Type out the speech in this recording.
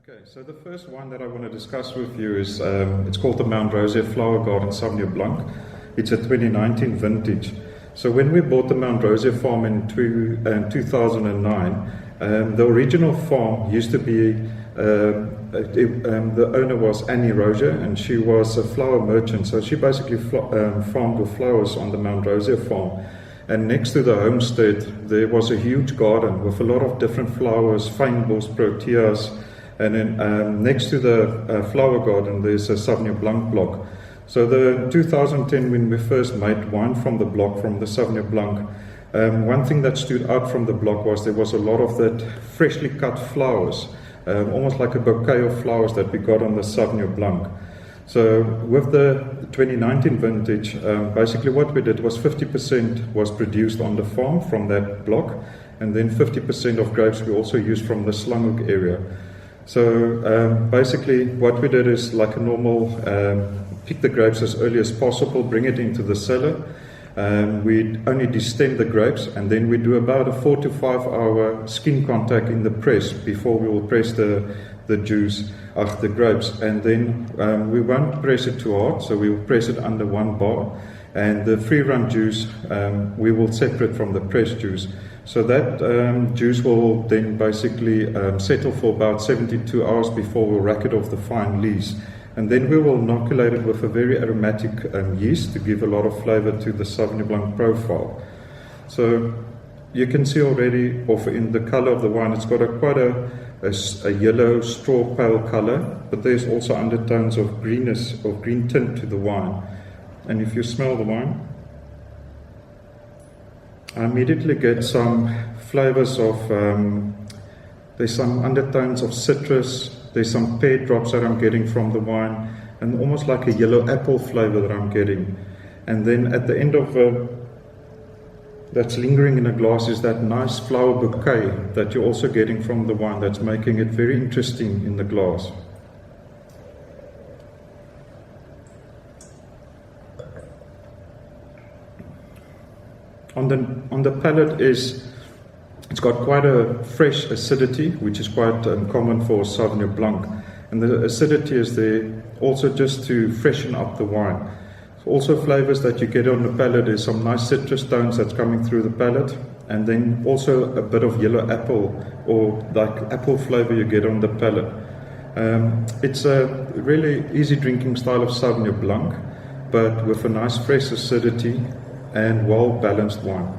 Okay, so the first one that I want to discuss with you is, it's called the Mount Rozier Flower Garden Sauvignon Blanc. It's a 2019 vintage. So when we bought the Mount Rozier farm in 2009, the original farm used to be, the owner was Annie Rozier, and she was a flower merchant. So she basically farmed with flowers on the Mount Rozier farm. And next to the homestead, there was a huge garden with a lot of different flowers, fynbos, proteas. And then next to the flower garden, there's a Sauvignon Blanc block. So the 2010, when we first made wine from the block, from the Sauvignon Blanc, one thing that stood out from the block was there was a lot of that freshly cut flowers, almost like a bouquet of flowers that we got on the Sauvignon Blanc. So with the 2019 vintage, basically what we did was 50% was produced on the farm from that block, and then 50% of grapes we also used from the Slanghoek area. So basically what we did is like a normal, pick the grapes as early as possible, bring it into the cellar. We only destem the grapes, and then we do about a 4 to 5 hour skin contact in the press before we will press the juice of the grapes. And then we won't press it too hard, so we will press it under 1 bar. And the free run juice we will separate from the pressed juice. So that juice will then basically settle for about 72 hours before we'll rack it off the fine lees. And then we will inoculate it with a very aromatic yeast to give a lot of flavor to the Sauvignon Blanc profile. So you can see already in the color of the wine, it's got quite a yellow straw pale color, but there's also undertones of greenness, of green tint to the wine. And if you smell the wine, I immediately get some flavors of, there's some undertones of citrus, there's some pear drops that I'm getting from the wine, and almost like a yellow apple flavor that I'm getting. And then at the end of that's lingering in a glass is that nice flower bouquet that you're also getting from the wine, that's making it very interesting in the glass. On the palate it's got quite a fresh acidity, which is quite common for Sauvignon Blanc. And the acidity is there also just to freshen up the wine. Also flavors that you get on the palate is some nice citrus tones that's coming through the palate, and then also a bit of yellow apple or like apple flavor you get on the palate. It's a really easy drinking style of Sauvignon Blanc, but with a nice fresh acidity and well balanced wine.